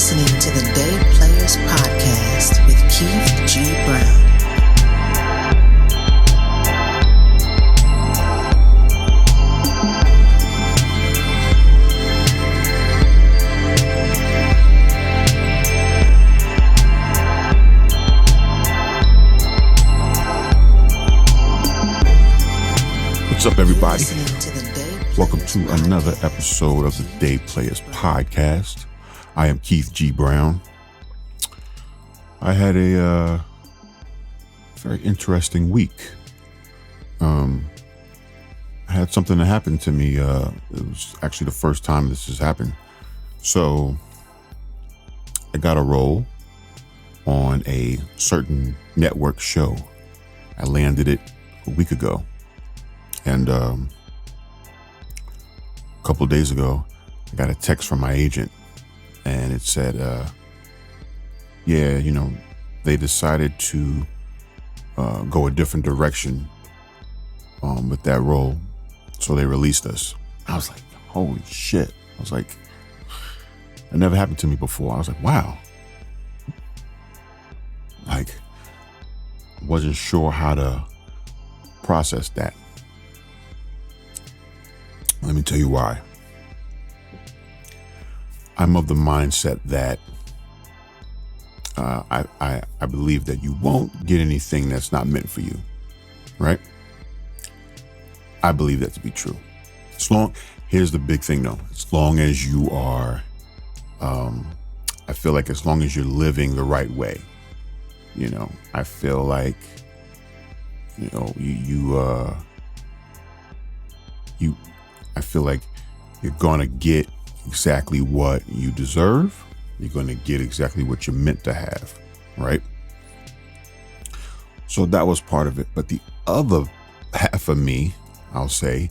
listening to the Day Players Podcast with Keith G. Brown. What's up, everybody? Welcome to another episode of the Day Players Podcast. I am Keith G. Brown. I had a very interesting week. I had something that happened to me. It was actually the first time this has happened. So I got a role on a certain network show. I landed it a week ago. And a couple of days ago, I got a text from my agent, and it said, they decided to go a different direction with that role, so they released us. I was like, holy shit. I was like, it never happened to me before. I was like, wow. Like, wasn't sure how to process that. Let me tell you why. I'm of the mindset that I believe that you won't get anything that's not meant for you, right? I believe that to be true. Here's the big thing though. As long as you are, I feel like as long as you're living the right way, I feel like, I feel like you're going to get exactly what you deserve. You're going to get exactly what you're meant to have, right? So that was part of it. But the other half of me, I'll say,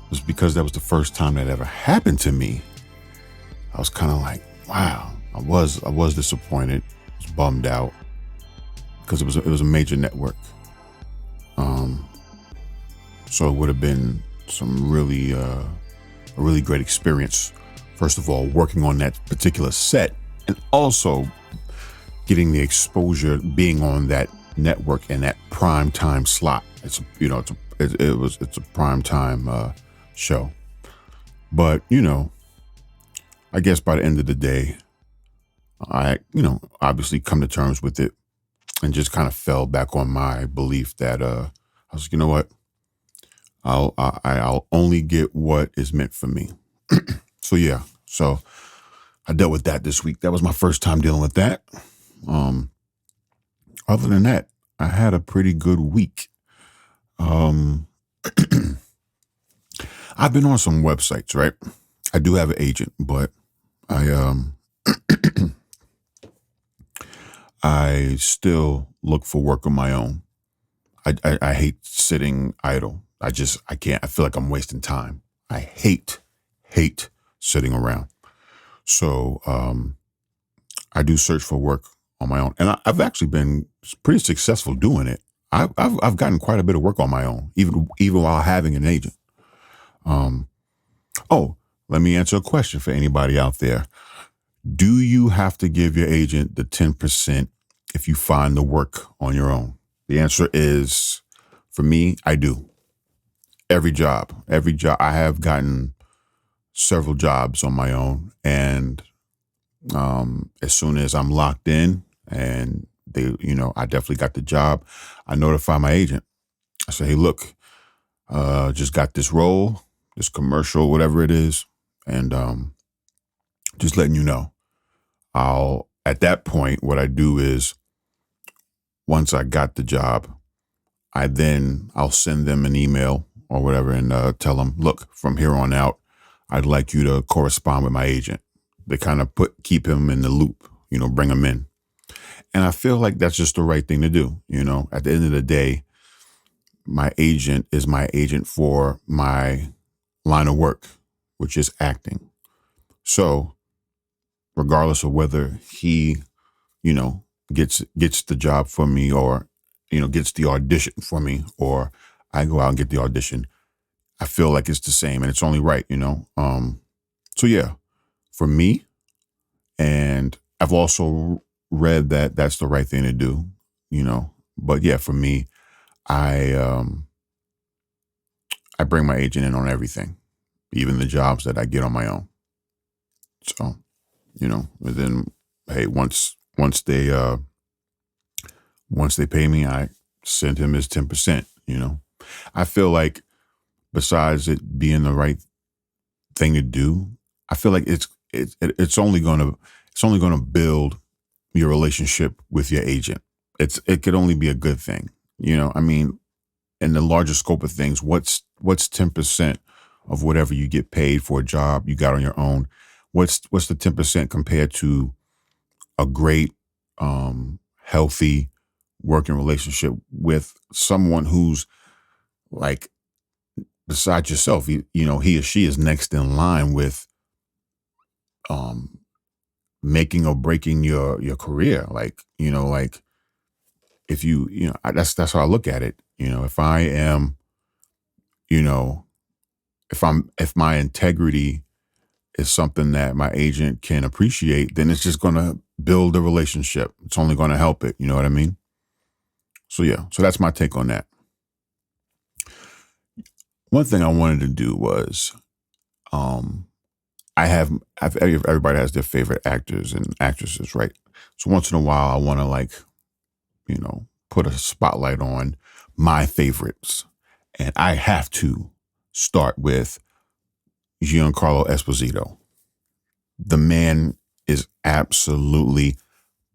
was because that was the first time that ever happened to me. I was kind of like, wow, I was disappointed. I was bummed out because it was a major network. So it would have been a really great experience. First of all, working on that particular set, and also getting the exposure, being on that network and that prime time slot. It's a prime time show. But I guess by the end of the day, I obviously come to terms with it and just kind of fell back on my belief that I was, you know what? I'll only get what is meant for me. So I dealt with that this week. That was my first time dealing with that. Other than that, I had a pretty good week. I've been on some websites, right? I do have an agent, but I still look for work on my own. I hate sitting idle. I can't. I feel like I'm wasting time. I hate sitting around. So I do search for work on my own, and I've actually been pretty successful doing it. I've gotten quite a bit of work on my own, even while having an agent. Let me answer a question for anybody out there. Do you have to give your agent the 10% if you find the work on your own? The answer is, for me, I do. Every job, I have gotten several jobs on my own. And as soon as I'm locked in and I definitely got the job, I notify my agent. I say, hey, look, just got this role, this commercial, whatever it is. And just letting you know, at that point, what I do is once I got the job, I'll send them an email or whatever and tell them, look, from here on out, I'd like you to correspond with my agent. They kind of keep him in the loop, bring him in. And I feel like that's just the right thing to do. At the end of the day, my agent is my agent for my line of work, which is acting. So regardless of whether he, gets the job for me or, gets the audition for me, or I go out and get the audition, I feel like it's the same and it's only right, So yeah, for me, and I've also read that that's the right thing to do, you know. But yeah, for me, I I bring my agent in on everything, even the jobs that I get on my own. So, you know, and then hey, once they pay me, I send him his 10%, you know. I feel like besides it being the right thing to do, I feel like it's only gonna build your relationship with your agent. It could only be a good thing. You know, I mean, in the larger scope of things, what's 10% of whatever you get paid for a job you got on your own? What's the 10% compared to a great, healthy working relationship with someone who's like beside yourself? You know, he or she is next in line with um making or breaking your career. Like, you know, like if you know, that's how I look at it. You know, if I am, you know, if my integrity is something that my agent can appreciate, then it's just going to build a relationship. It's only going to help it. You know what I mean? So yeah, so that's my take on that. One thing I wanted to do was, um, everybody has their favorite actors and actresses, right? So once in a while, I want to like, you know, put a spotlight on my favorites, and I have to start with Giancarlo Esposito. The man is absolutely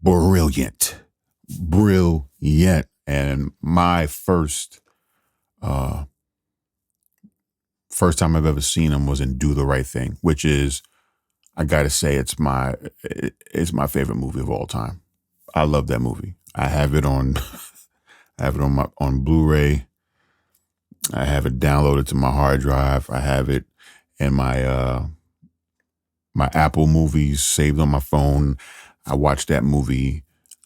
brilliant, brilliant. And my uh, first time I've ever seen him was in Do the Right Thing, which is, I gotta say, it's my favorite movie of all time. I love that movie. I have it on, I have it on Blu-ray. I have it downloaded to my hard drive. I have it in my Apple movies saved on my phone. I watch that movie.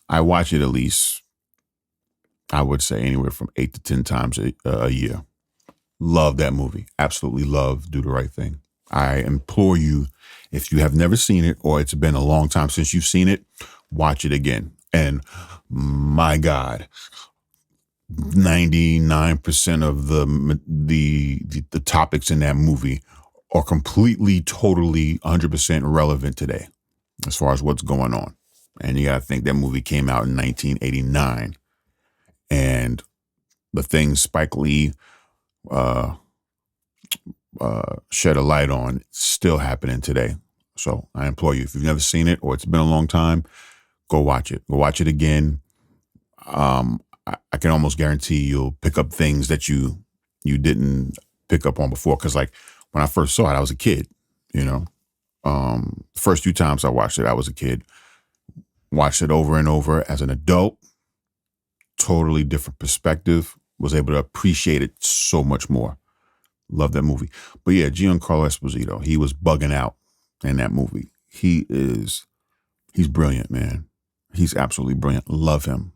I watch it at least, I would say, anywhere from 8 to 10 times a year. Love that movie. Absolutely love Do the Right Thing. I implore you, if you have never seen it or it's been a long time since you've seen it, watch it again. And my God, 99% of the topics in that movie are completely, totally, 100% relevant today as far as what's going on. And you got to think that movie came out in 1989, and the things Spike Lee uh, shed a light on still happening today. So I implore you, if you've never seen it or it's been a long time, go watch it. Go watch it again. I can almost guarantee you'll pick up things that you didn't pick up on before. Because like when I first saw it, I was a kid. You know, first few times I watched it, I was a kid. Watched it over and over as an adult. Totally different perspective. Was able to appreciate it so much more. Love that movie. But yeah, Giancarlo Esposito, he was bugging out in that movie. He's brilliant, man. He's absolutely brilliant. Love him.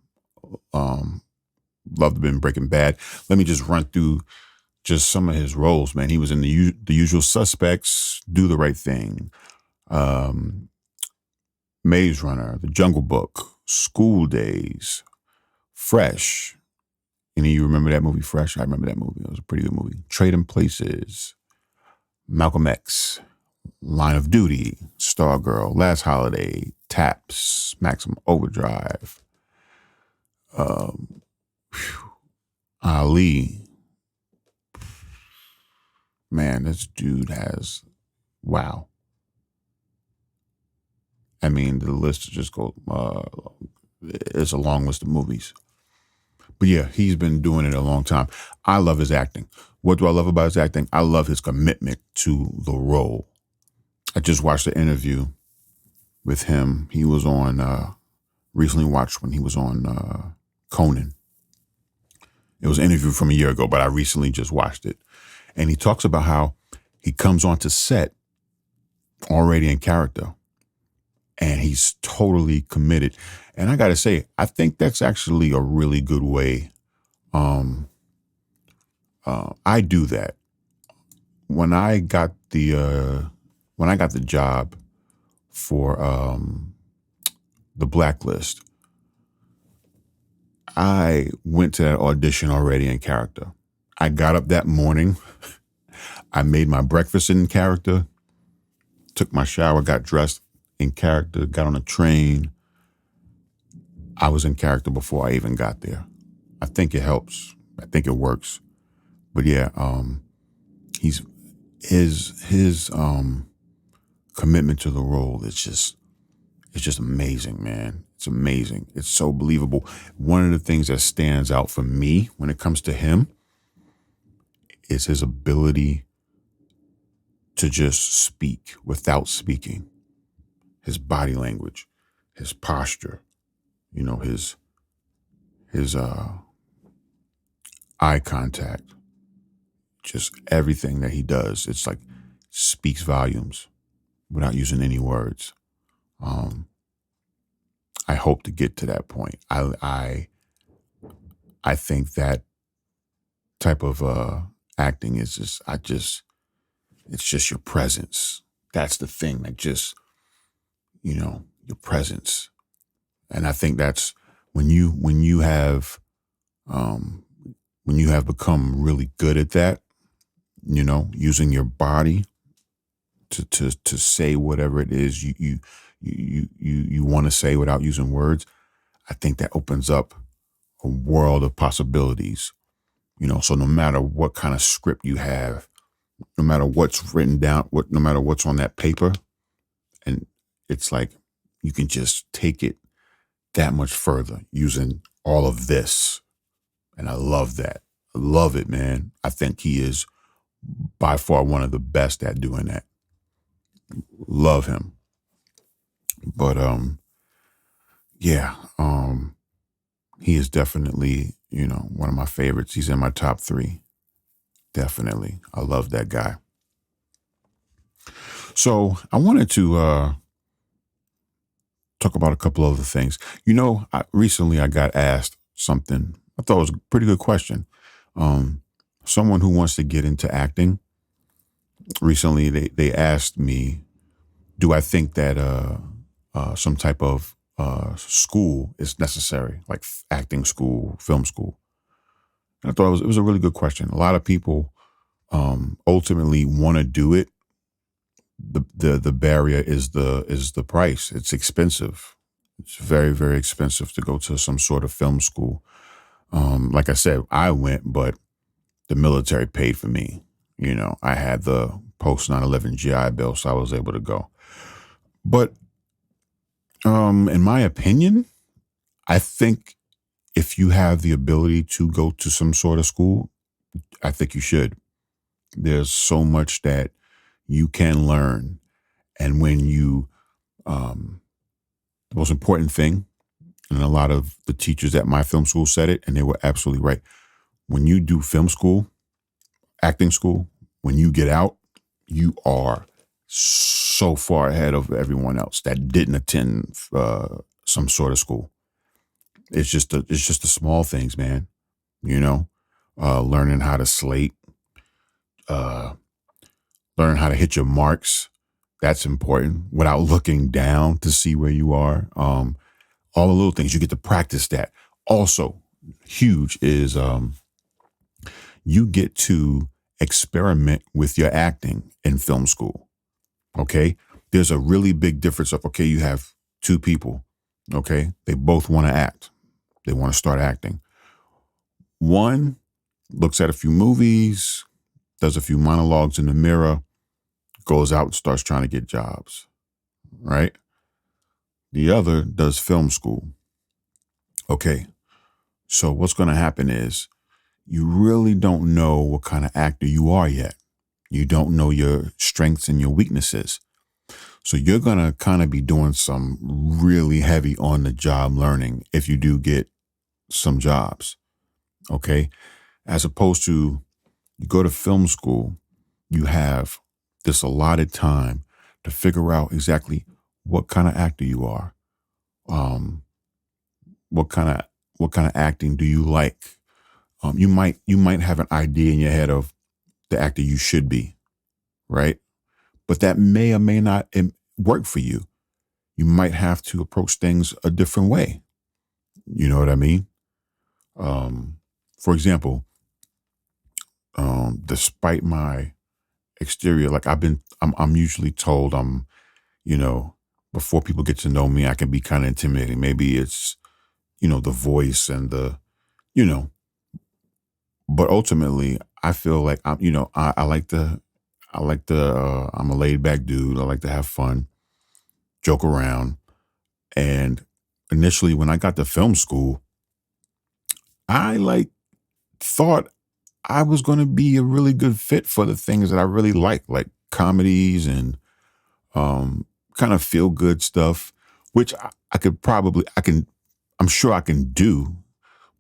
Um, Loved him in Breaking Bad. Let me just run through just some of his roles, man. He was in the Usual Suspects, Do the Right Thing, um, Maze Runner, The Jungle Book, School Days, Fresh. Any of you remember that movie, Fresh? I remember that movie. It was a pretty good movie. Trading Places, Malcolm X, Line of Duty, Stargirl, Last Holiday, Taps, Maximum Overdrive, um, Ali. Man, this dude has, wow. I mean, the list just goes, it's a long list of movies. But yeah, he's been doing it a long time. I love his acting. What do I love about his acting? I love his commitment to the role. I just watched the interview with him. He was on, recently watched when he was on Conan. It was an interview from a year ago, but I recently just watched it. And he talks about how he comes onto set already in character and he's totally committed. And I got to say, I think that's actually a really good way. I do that. When I got the job for The Blacklist. I went to that audition already in character. I got up that morning. I made my breakfast in character, took my shower, got dressed in character, got on a train. I was in character before I even got there. I think it helps. I think it works. But yeah, he's his commitment to the role is just amazing, man. It's amazing. It's so believable. One of the things that stands out for me when it comes to him is his ability to just speak without speaking. His body language, his posture, his eye contact, just everything that he does. It's like speaks volumes without using any words. I hope to get to that point. I think that type of acting is it's just your presence. That's the thing. Like just, your presence. And I think that's when you have become really good at that, using your body to say whatever it is you want to say without using words. I think that opens up a world of possibilities. So no matter what kind of script you have, no matter what's written down, no matter what's on that paper, and it's like you can just take it that much further using all of this. And I love that. I love it, man. I think he is by far one of the best at doing that. Love him. But he is definitely, one of my favorites. He's in my top 3. Definitely. I love that guy. So I wanted to talk about a couple other things. Recently I got asked something I thought was a pretty good question. Someone who wants to get into acting, recently they asked me, do I think that some type of school is necessary, like acting school, film school? And I thought it was a really good question. A lot of people ultimately want to do it. The barrier is the price. It's expensive. It's very, very expensive to go to some sort of film school. Like I said, I went, but the military paid for me. I had the post 9/11 GI Bill, so I was able to go. But in my opinion, I think if you have the ability to go to some sort of school, I think you should. There's so much that you can learn. And when the most important thing, and a lot of the teachers at my film school said it, and they were absolutely right. When you do film school, acting school, when you get out, you are so far ahead of everyone else that didn't attend some sort of school. It's just the small things, man. Learning how to slate, learning how to hit your marks. That's important without looking down to see where you are. All the little things, you get to practice that. Also, huge is you get to experiment with your acting in film school. Okay. There's a really big difference of, okay, you have 2 people. Okay. They both want to act. They want to start acting. One looks at a few movies, does a few monologues in the mirror, goes out and starts trying to get jobs. Right. The other does film school. Okay. So what's going to happen is you really don't know what kind of actor you are yet. You don't know your strengths and your weaknesses. So you're going to kind of be doing some really heavy on the job learning if you do get some jobs. Okay. As opposed to you go to film school, you have this allotted time to figure out exactly what kind of actor you are. What kind of acting do you like? You might have an idea in your head of the actor you should be, right? But that may or may not work for you. you might have to approach things a different way. You know what I mean? For example, despite my exterior, like I'm usually told you know, before people get to know me, I can be kind of intimidating. Maybe it's, the voice and you know, but ultimately I feel like I like I'm a laid back dude. I like to have fun, joke around. And initially when I got to film school, I thought I was going to be a really good fit for the things that I really like comedies and kind of feel good stuff, which I'm sure I can do.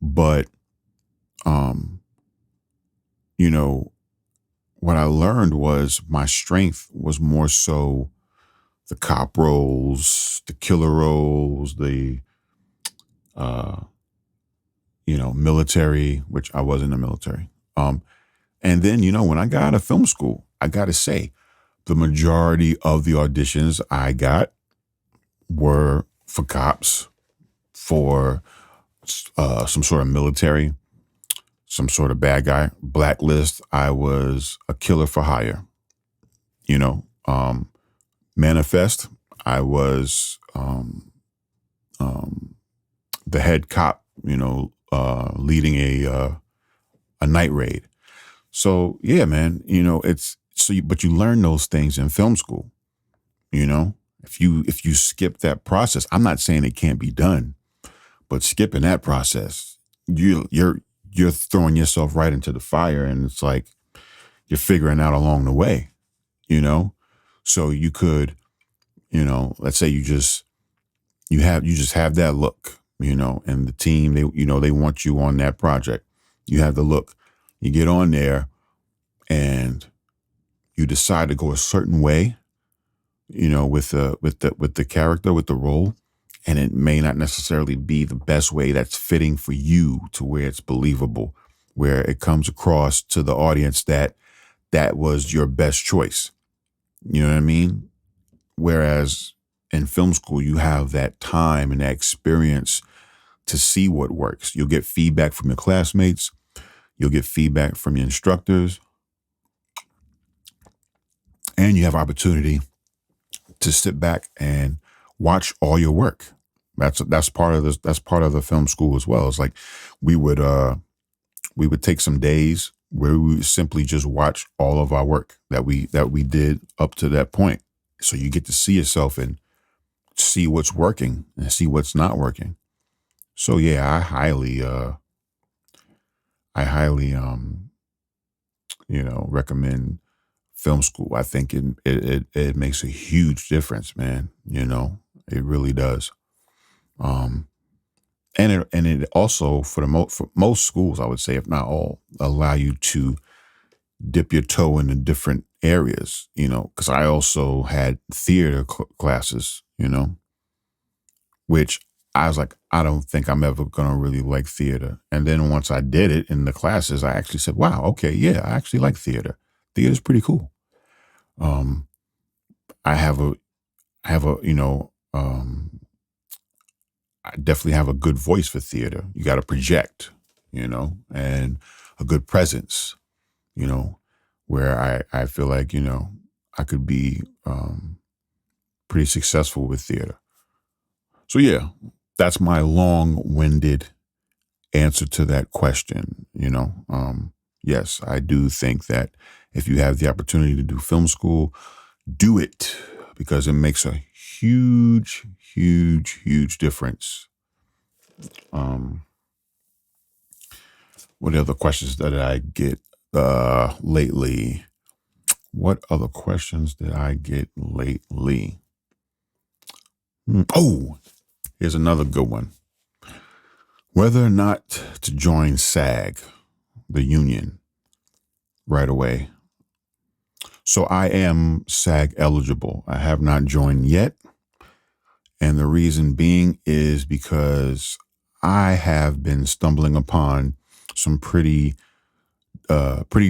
But, um, you know, what I learned was my strength was more so the cop roles, the killer roles, the, uh, military, which I was in the military. And then, when I got out of film school, I got to say, the majority of the auditions I got were for cops, for some sort of military, some sort of bad guy. Blacklist, I was a killer for hire. Manifest, I was the head cop, leading a night raid. So yeah, man, but you learn those things in film school. If you skip that process, I'm not saying it can't be done, but skipping that process, you're throwing yourself right into the fire, and it's like you're figuring out along the way, you know. So you could, let's say you just have that look, and the team they want you on that project. You have the look. You get on there, and you decide to go a certain way, with the character, with the role, and it may not necessarily be the best way that's fitting for you to where it's believable, where it comes across to the audience that was your best choice. You know what I mean? Whereas in film school, you have that time and that experience to see what works. You'll get feedback from your classmates. You'll get feedback from your instructors, and you have opportunity to sit back and watch all your work. That's part of this. That's part of the film school as well. It's like we would take some days where we would simply just watch all of our work that we did up to that point. So you get to see yourself and see what's working and see what's not working. So yeah, I highly recommend film school. I think it makes a huge difference, man. It really does. Um, and it also for most schools, I would say, if not all, allow you to dip your toe into different areas. Because I also had theater classes. Which I was like, I don't think I'm ever gonna really like theater. And then once I did it in the classes, I actually said, wow, okay, yeah, I actually like theater. Theater's pretty cool. Um, I have a, I have a, I definitely have a good voice for theater. You got to project, and a good presence, where I feel like, I could be pretty successful with theater. So yeah, that's my long-winded answer to that question. Yes, I do think that if you have the opportunity to do film school, do it, because it makes a huge, huge, huge difference. What other questions did I get lately? What other questions did I get lately? Oh, here's another good one. Whether or not to join SAG, the union, right away. So I am SAG eligible. I have not joined yet. And the reason being is because I have been stumbling upon some pretty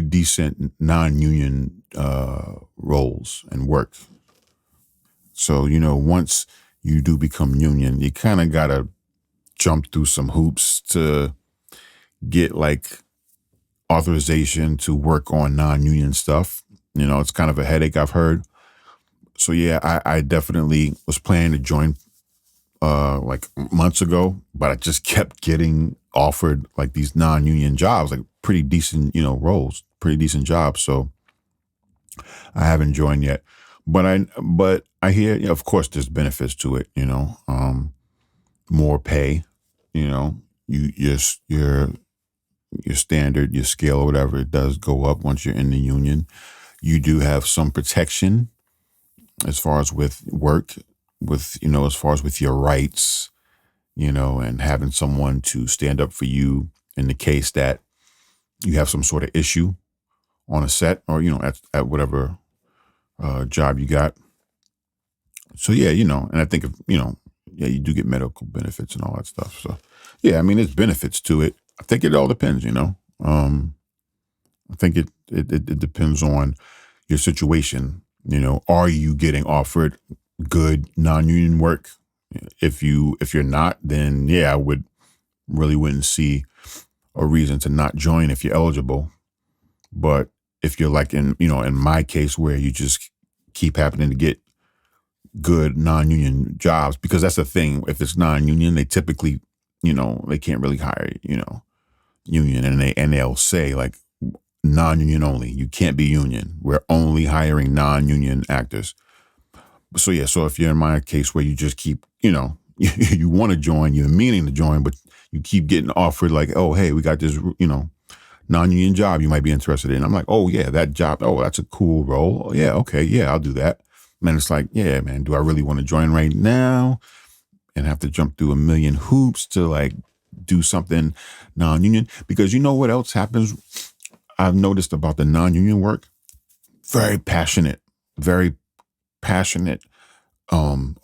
decent non-union roles and work. So, once you do become union, you kind of got to jump through some hoops to get like authorization to work on non-union stuff. It's kind of a headache, I've heard. So yeah, I definitely was planning to join like months ago, but I just kept getting offered like these non-union jobs, like pretty decent, roles, pretty decent jobs. So I haven't joined yet, but I hear, of course, there's benefits to it. More pay, you know, your standard, your scale or whatever, it does go up once you're in the union. You do have some protection as far as with work, as far as with your rights, and having someone to stand up for you in the case that you have some sort of issue on a set or, at whatever job you got. So yeah, and I think yeah, you do get medical benefits and all that stuff. So yeah, I mean, there's benefits to it. I think it all depends, I think it depends on your situation. Are you getting offered good non-union work? If you're not, then yeah, I wouldn't see a reason to not join if you're eligible. But if you're like in my case where you just keep happening to get good non-union jobs, because that's the thing. If it's non-union, they typically, they can't really hire, union, and they'll say like non-union only. You can't be union. We're only hiring non-union actors. So yeah, so if you're in my case where you just keep, you want to join, you're meaning to join, but you keep getting offered like, oh, hey, we got this, non-union job you might be interested in. I'm like, oh yeah, that job. Oh, that's a cool role. Oh, yeah, okay, yeah, I'll do that. Man, it's like, yeah, man, do I really want to join right now and have to jump through a million hoops to like do something non-union? Because you know what else happens? I've noticed about the non-union work, very passionate,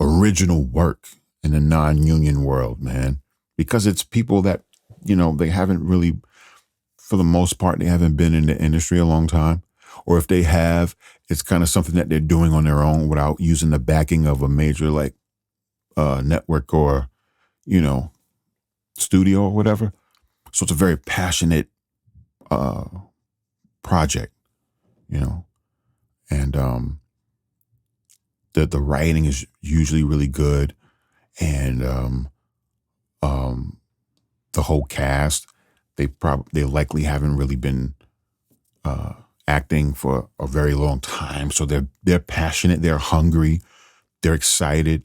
original work in the non-union world, man, because it's people that, they haven't really, for the most part, they haven't been in the industry a long time. Or if they have, it's kind of something that they're doing on their own without using the backing of a major like network or, studio or whatever. So it's a very passionate project, and the writing is usually really good, and the whole cast, they likely haven't really been acting for a very long time, so they're passionate, they're hungry, they're excited.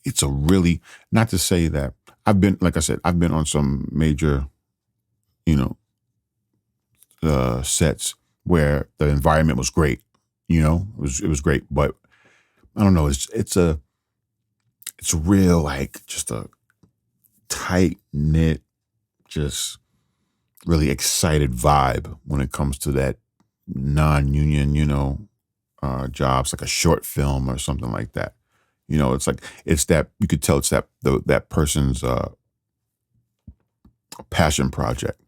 It's a really, not to say that like I said, I've been on some major, you know, sets where the environment was great. It was great, but I don't know. It's real, like just a tight knit, just really excited vibe when it comes to that non-union, jobs, like a short film or something like that. It's that you could tell it's that person's passion project.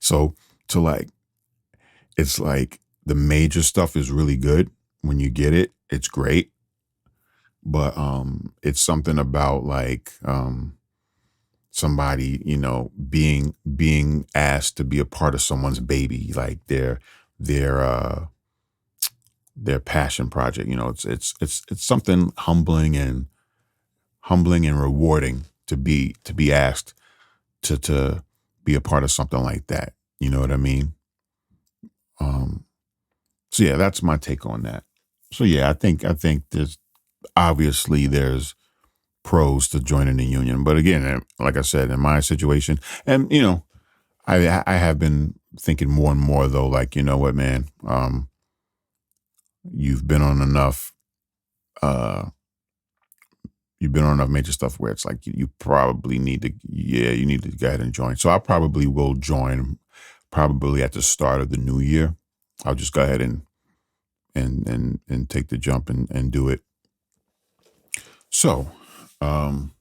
So to like, it's like the major stuff is really good when you get it. It's great, but it's something about like somebody, being asked to be a part of someone's baby, like their their passion project. It's something humbling and rewarding to be asked to be a part of something like that. You know what I mean? Um, so yeah, that's my take on that. So yeah, I think there's pros to joining the union, but again, like I said, in my situation, and I have been thinking more and more though, like, you know what, man, you've been on enough, uh, you've been on enough major stuff where it's like you probably need to, yeah, you need to go ahead and join. So I probably will join probably at the start of the new year. I'll just go ahead and take the jump and do it. So, um,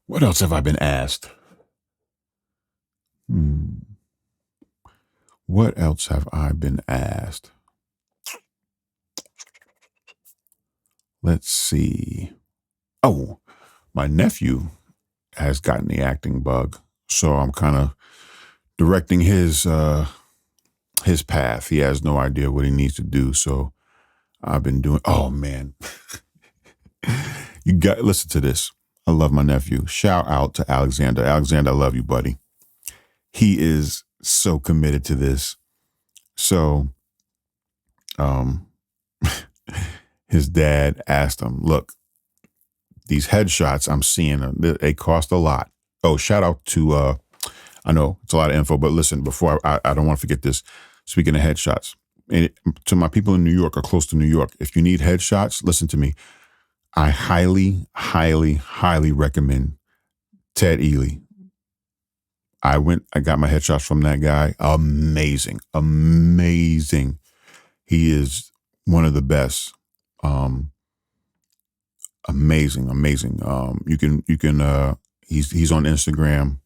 what else have I been asked? Hmm. What else have I been asked? Let's see. Oh, my nephew has gotten the acting bug, so I'm kind of directing his path. He has no idea what he needs to do, so I've been doing. Oh man, you got listen to this. I love my nephew. Shout out to Alexander. Alexander, I love you, buddy. He is so committed to this. So, um, his dad asked him, "Look, these headshots I'm seeing, they cost a lot." Oh, shout out to I know it's a lot of info, but listen, before I don't want to forget this. Speaking of headshots, and to my people in New York or close to New York, if you need headshots, listen to me. I highly, highly, highly recommend Ted Ely. I got my headshots from that guy. Amazing, amazing. He is one of the best. Amazing, amazing. He's on Instagram,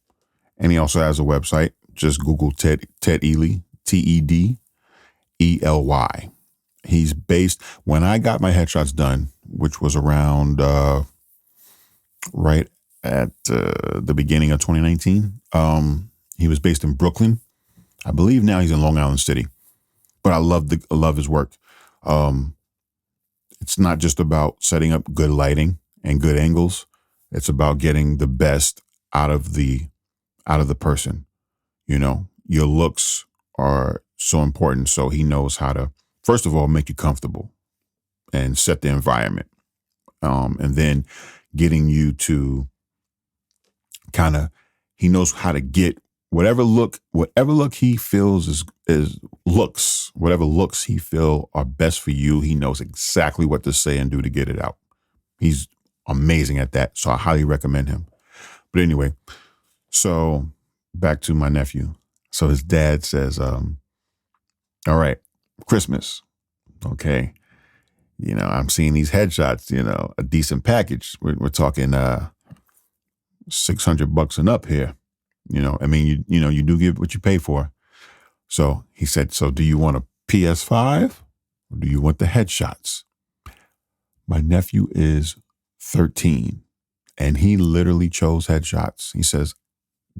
and he also has a website. Just Google Ted Ely, TEDELY. He's based. When I got my headshots done, which was around right at the beginning of 2019, he was based in Brooklyn. I believe now he's in Long Island City. But I love his work. It's not just about setting up good lighting and good angles. It's about getting the best out of the person. You know, your looks are so important. So he knows how to, first of all, make you comfortable and set the environment. And then getting you to kind of, he knows how to get whatever look he feels whatever looks he feel are best for you. He knows exactly what to say and do to get it out. He's amazing at that. So I highly recommend him. But anyway, so back to my nephew. So his dad says, all right, Christmas. Okay. You know, I'm seeing these headshots, you know, a decent package. We're talking $600 and up here. You know, I mean, you do get what you pay for. So he said, so do you want a PS5 or do you want the headshots? My nephew is 13 and he literally chose headshots. He says,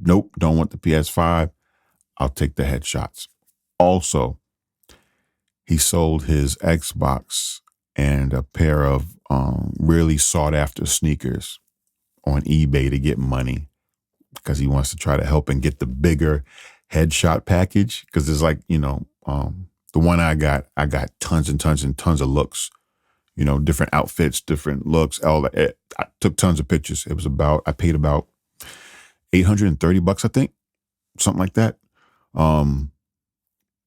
nope, don't want the PS5. I'll take the headshots. Also, he sold his Xbox and a pair of really sought after sneakers on eBay to get money because he wants to try to help and get the bigger headshot package. Because it's like, you know, the one I got tons and tons and tons of looks, you know, different outfits, different looks. I took tons of pictures. I paid about $830, I think, something like that.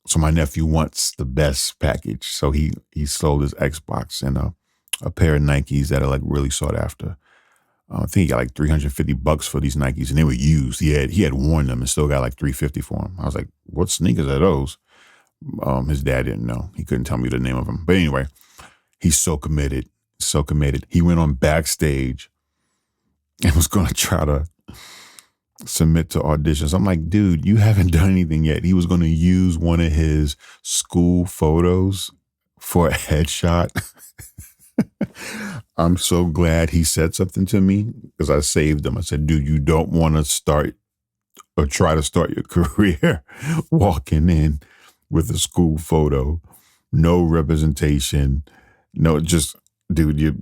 So my nephew wants the best package. So he sold his Xbox and a pair of Nikes that are like really sought after. I think he got like $350 for these Nikes, and they were used. He had worn them and still got like $350 for them. I was like, what sneakers are those? His dad didn't know. He couldn't tell me the name of them. But anyway, he's so committed, so committed. He went on backstage and was going to try to submit to auditions. I'm like, dude, you haven't done anything yet. He was going to use one of his school photos for a headshot. I'm so glad he said something to me because I saved him. I said, dude, you don't want to start or try to start your career walking in with a school photo, no representation, no, just, dude,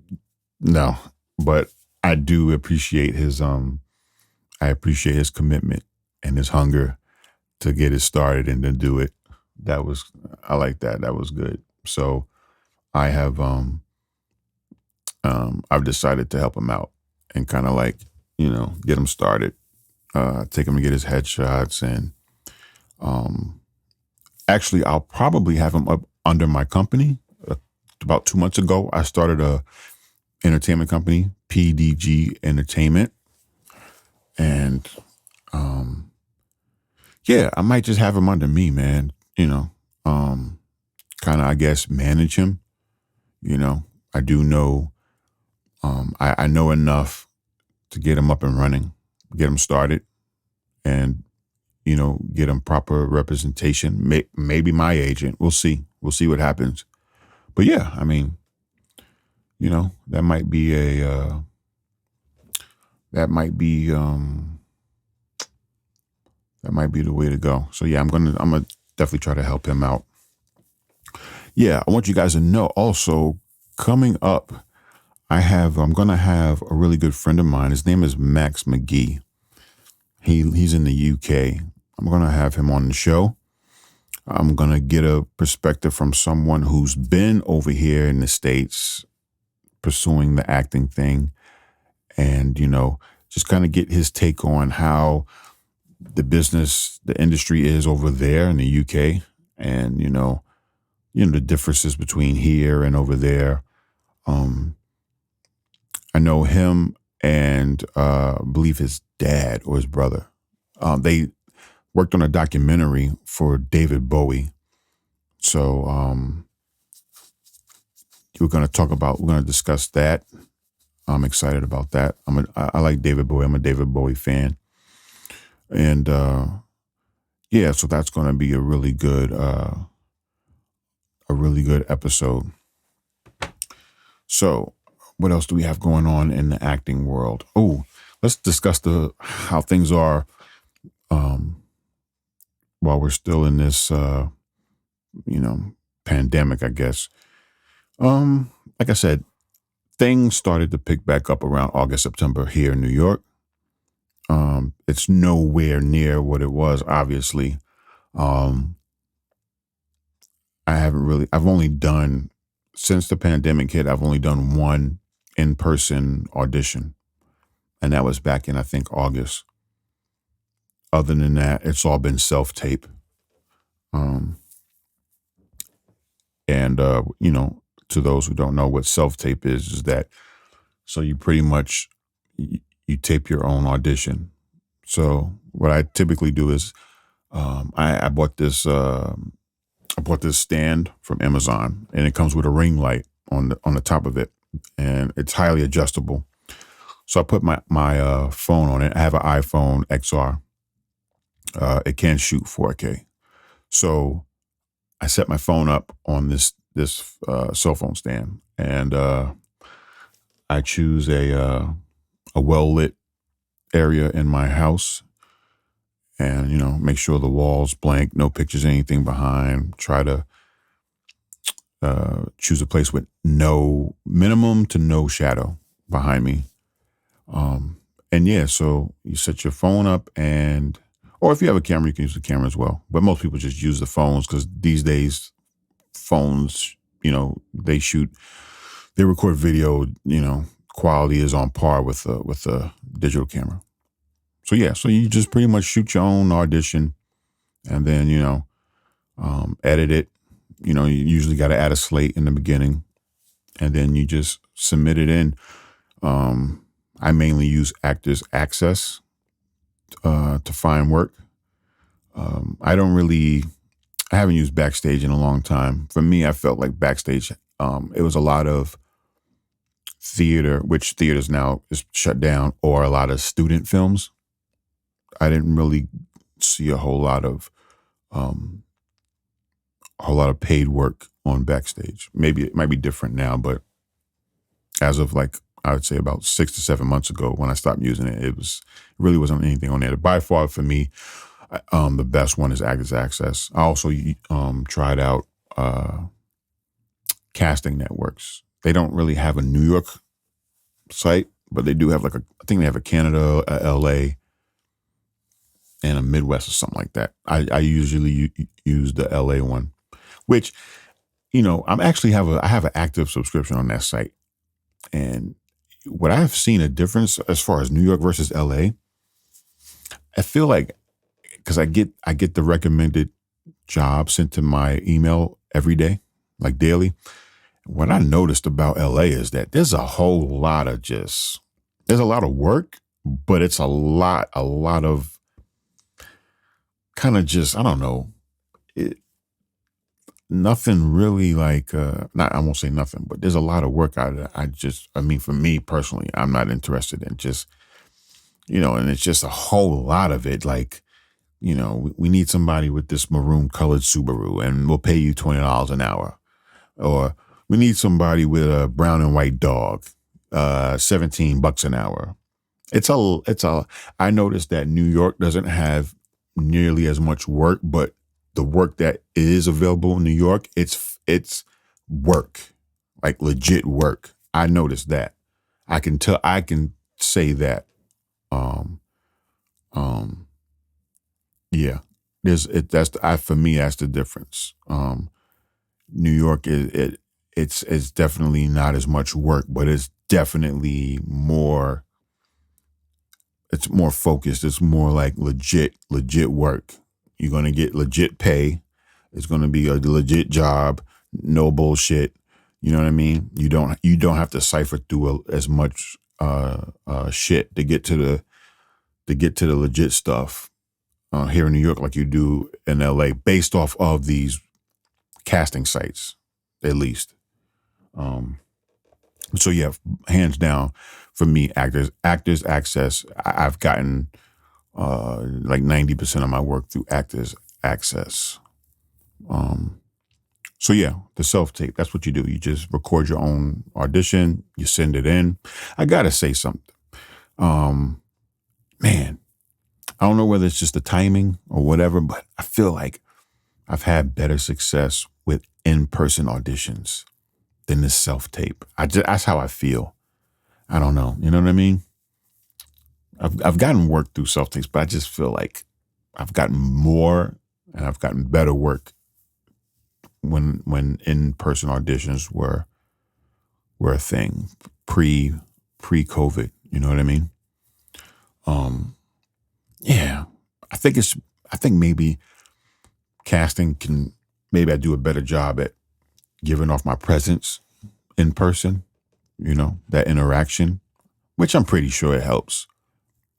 no. But I do appreciate his commitment and his hunger to get it started and to do it. I like that. That was good. So I have, I've decided to help him out and kind of like, you know, get him started, take him to get his headshots. And actually, I'll probably have him up under my company. About 2 months ago, I started a entertainment company, PDG Entertainment. And yeah, I might just have him under me, man, you know, kind of, I guess, manage him. You know, I do know, I know enough to get him up and running, get him started, and, you know, get him proper representation. Maybe my agent. We'll see. We'll see what happens. But yeah, I mean, that might be that might be that might be the way to go. So yeah, I'm gonna definitely try to help him out. Yeah, I want you guys to know also, coming up, I'm gonna have a really good friend of mine. His name is Max McGee. He's in the UK. I'm gonna have him on the show. I'm gonna get a perspective from someone who's been over here in the States pursuing the acting thing, and just kind of get his take on how the industry is over there in the UK, and the differences between here and over there. I know him and I believe his dad or his brother. They worked on a documentary for David Bowie. So we're going to discuss that. I'm excited about that. I like David Bowie. I'm a David Bowie fan. And yeah, so that's going to be a really good episode. So what else do we have going on in the acting world? Oh, let's discuss how things are while we're still in this pandemic, I guess. Like I said, things started to pick back up around August, September here in New York. It's nowhere near what it was, obviously. I've only done, since the pandemic hit, I've only done one in-person audition. And that was back in, I think, August. Other than that, it's all been self-tape. To those who don't know what self-tape is that, so you pretty much, you tape your own audition. So what I typically do is, I bought this stand from Amazon, and it comes with a ring light on the top of it, and it's highly adjustable. So I put my phone on it. I have an iPhone XR. It can shoot 4K. So I set my phone up on this cell phone stand, and I choose a well lit area in my house, and make sure the walls blank, no pictures, anything behind. Try to choose a place with no minimum to no shadow behind me. And yeah, so you set your phone up, or if you have a camera, you can use the camera as well. But most people just use the phones because these days phones, they record video, quality is on par with a digital camera. So yeah, so you just pretty much shoot your own audition, and then, edit it. You usually got to add a slate in the beginning, and then you just submit it in. I mainly use Actors Access to find work. I haven't used Backstage in a long time. For me, I felt like Backstage, it was a lot of theater, which theaters now is shut down, or a lot of student films. I didn't really see a whole lot of paid work on Backstage. Maybe it might be different now, but as of I would say about 6 to 7 months ago when I stopped using it, it really wasn't anything on there. By far for me, the best one is Actors Access. I also tried out casting networks. They don't really have a New York site, but they do have I think they have a Canada, a LA, and a Midwest or something like that. I usually use the LA one, which, I have an active subscription on that site. And what I've seen a difference as far as New York versus LA, I feel like, because I get the recommended job sent to my email every day, daily. What I noticed about LA is that there's a lot of work, but it's a lot of kind of just, I don't know, nothing really I won't say nothing, but there's a lot of work out of it. For me personally, I'm not interested in just, and it's just a whole lot of it. We need somebody with this maroon colored Subaru and we'll pay you $20 an hour. Or We need somebody with a brown and white dog. $17 an hour. I noticed that New York doesn't have nearly as much work, but the work that is available in New York, it's work, like legit work. I noticed that. I can say that. Um, um, yeah, for me, that's the difference. New York it's definitely not as much work, but it's definitely more. It's more focused. It's more like legit work. You're gonna get legit pay. It's gonna be a legit job. No bullshit. You know what I mean? You don't have to cipher through as much shit to get to the legit stuff here in New York, like you do in LA, based off of these casting sites, at least. So yeah, hands down for me, actors access. I've gotten like 90% of my work through actors access. So yeah, the self-tape, that's what you do. You just record your own audition, you send it in. I gotta say something. Man, I don't know whether it's just the timing or whatever, but I feel like I've had better success with in-person auditions than this self-tape. That's how I feel. I don't know. You know what I mean? I've gotten work through self-tapes, but I just feel like I've gotten more and I've gotten better work when in-person auditions were a thing pre-COVID. You know what I mean? Yeah. I think maybe casting maybe I do a better job at giving off my presence in person, that interaction, which I'm pretty sure it helps,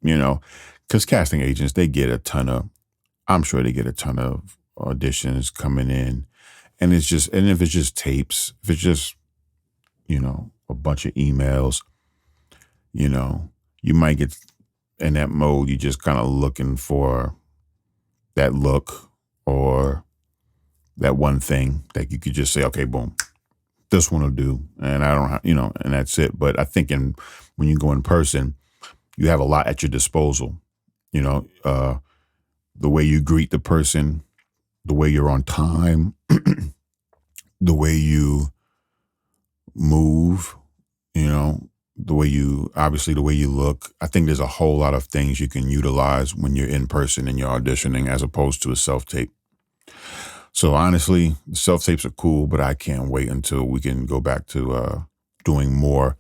because casting agents, I'm sure they get a ton of auditions coming in, and if it's just tapes, if it's just, a bunch of emails, you might get in that mode. You just kind of looking for that look or that one thing that you could just say, okay, boom, this one will do. And I don't have, and that's it. But I think when you go in person, you have a lot at your disposal, the way you greet the person, the way you're on time, the way you move, the way you look. I think there's a whole lot of things you can utilize when you're in person and you're auditioning as opposed to a self-tape. So honestly, self-tapes are cool, but I can't wait until we can go back to doing more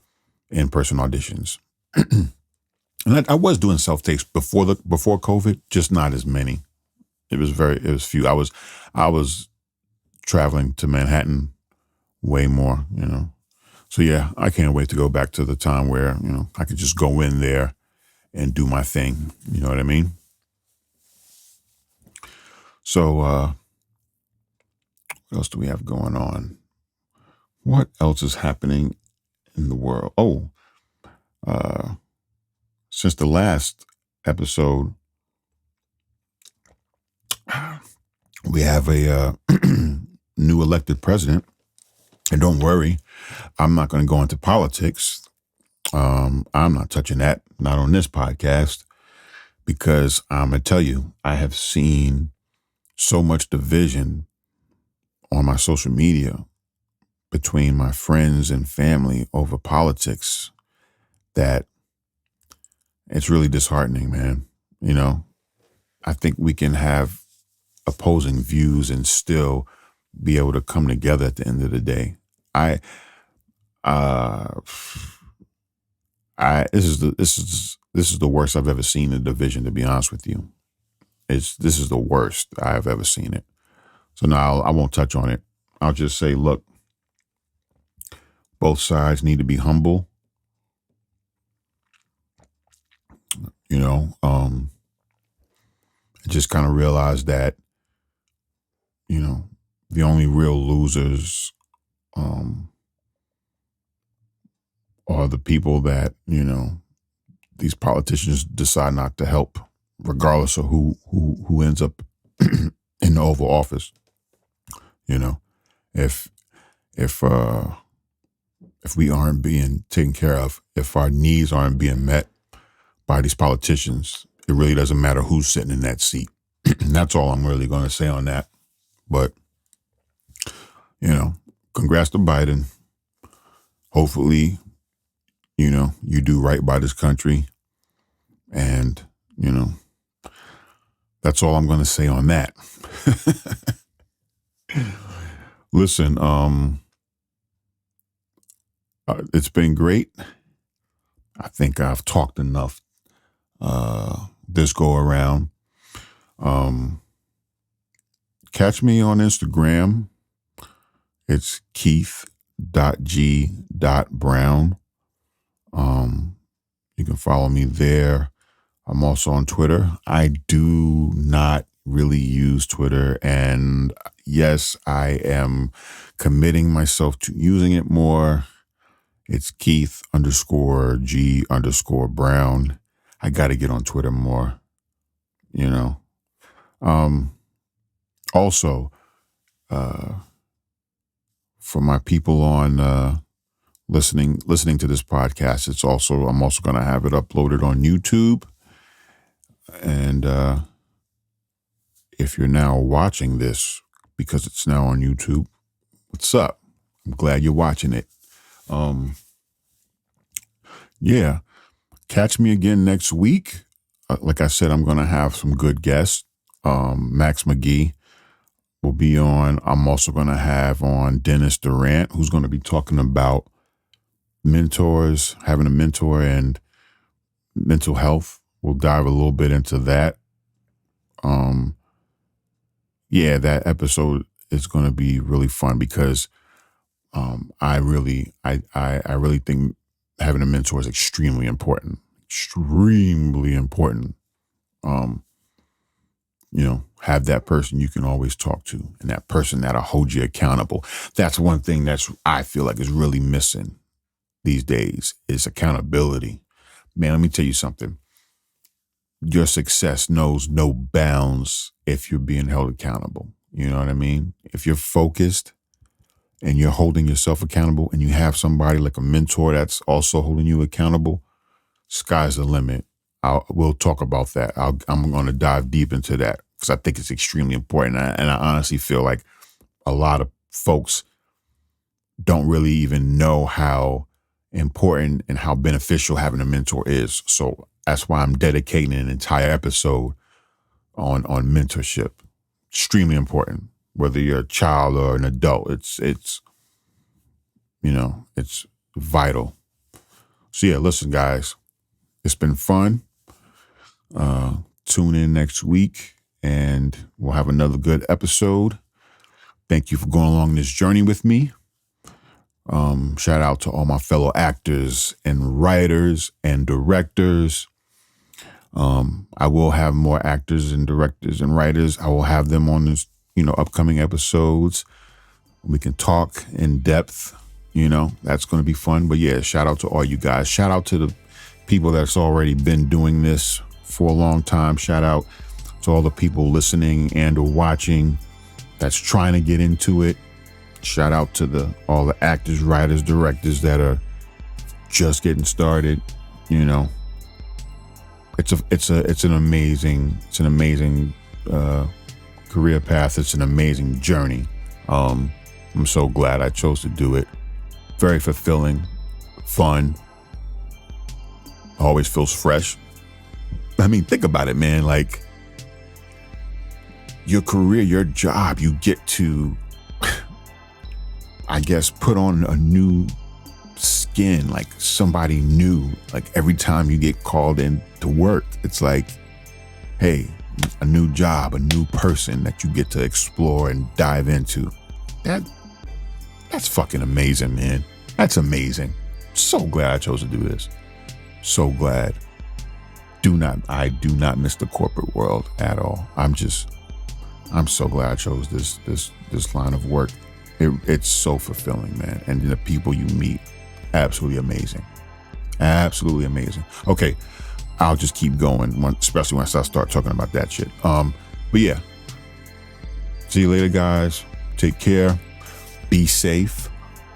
in-person auditions. And I was doing self-tapes before COVID, just not as many. It was few. I was traveling to Manhattan way more, So yeah, I can't wait to go back to the time where, I could just go in there and do my thing. You know what I mean? So, what else do we have going on? What else is happening in the world? Oh, since the last episode, we have a new elected president. And don't worry, I'm not going to go into politics. I'm not touching that, not on this podcast, because I'm going to tell you, I have seen so much division on my social media between my friends and family over politics that it's really disheartening, man. I think we can have opposing views and still be able to come together at the end of the day. This is the worst I've ever seen the division, to be honest with you. This is the worst I've ever seen it. So now I won't touch on it. I'll just say, look, both sides need to be humble. Just kind of realize that, the only real losers are the people that, these politicians decide not to help, regardless of who ends up in the Oval Office. If if we aren't being taken care of, if our needs aren't being met by these politicians, it really doesn't matter who's sitting in that seat. That's all I'm really going to say on that. But, congrats to Biden. Hopefully, you do right by this country. And, that's all I'm going to say on that. Listen, it's been great. I think I've talked enough this go around. Catch me on Instagram. It's keith.g.brown. You can follow me there. I'm also on Twitter. I do not really use Twitter. And yes, I am committing myself to using it more. It's Keith_G_Brown. I got to get on Twitter more, Also, for my people on listening to this podcast, I'm also going to have it uploaded on YouTube. And if you're now watching this because it's now on YouTube, what's up? I'm glad you're watching it. Yeah, catch me again next week. Like I said, I'm going to have some good guests. Max McGee will be on. I'm also going to have on Dennis Durant, who's going to be talking about mentors, having a mentor, and mental health. We'll dive a little bit into that. That episode is going to be really fun because I really think having a mentor is extremely important. Extremely important. Have that person you can always talk to, and that person that'll hold you accountable. That's one thing I feel like is really missing these days is accountability. Man, let me tell you something. Your success knows no bounds if you're being held accountable. You know what I mean? If you're focused and you're holding yourself accountable and you have somebody like a mentor that's also holding you accountable, sky's the limit. We'll talk about that. I'm going to dive deep into that because I think it's extremely important. And I honestly feel like a lot of folks don't really even know how important and how beneficial having a mentor is. So that's why I'm dedicating an entire episode on mentorship. Extremely important. Whether you're a child or an adult, it's vital. So yeah, listen, guys, it's been fun. Tune in next week and we'll have another good episode. Thank you for going along this journey with me. Shout out to all my fellow actors and writers and directors. I will have more actors and directors and writers. I will have them on this, upcoming episodes. We can talk in depth, that's going to be fun. But yeah, shout out to all you guys. Shout out to the people that's already been doing this for a long time. Shout out to all the people listening and or watching that's trying to get into it. Shout out to all the actors, writers, directors that are just getting started. It's an amazing career path. It's an amazing journey. I'm so glad I chose to do it. Very fulfilling, fun. Always feels fresh. I mean, think about it, man. Like your career, your job, you get to, I guess, put on a new skin, like somebody new. Like every time you get called in to work, it's like, hey, a new job, a new person that you get to explore and dive into. That's fucking amazing, man. That's amazing. So glad I chose to do this. So glad. I do not miss the corporate world at all. I'm so glad I chose this line of work. It's so fulfilling, man. And the people you meet, absolutely amazing. Absolutely amazing. Okay, I'll just keep going, especially once I start talking about that shit. But yeah, see you later, guys. Take care. Be safe.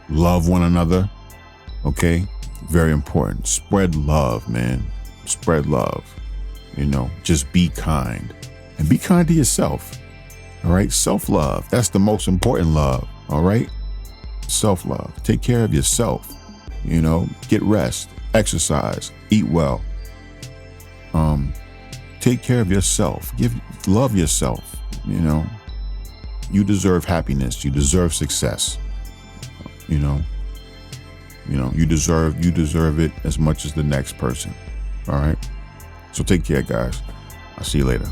Love one another. Okay. Very important. Spread love, man. Spread love. Just be kind, and be kind to yourself. All right. Self-love. That's the most important love. All right. Self-love. Take care of yourself. Get rest, exercise, eat well. Take care of yourself. Love yourself. You deserve happiness. You deserve success. You deserve it as much as the next person. All right. So take care, guys. I'll see you later.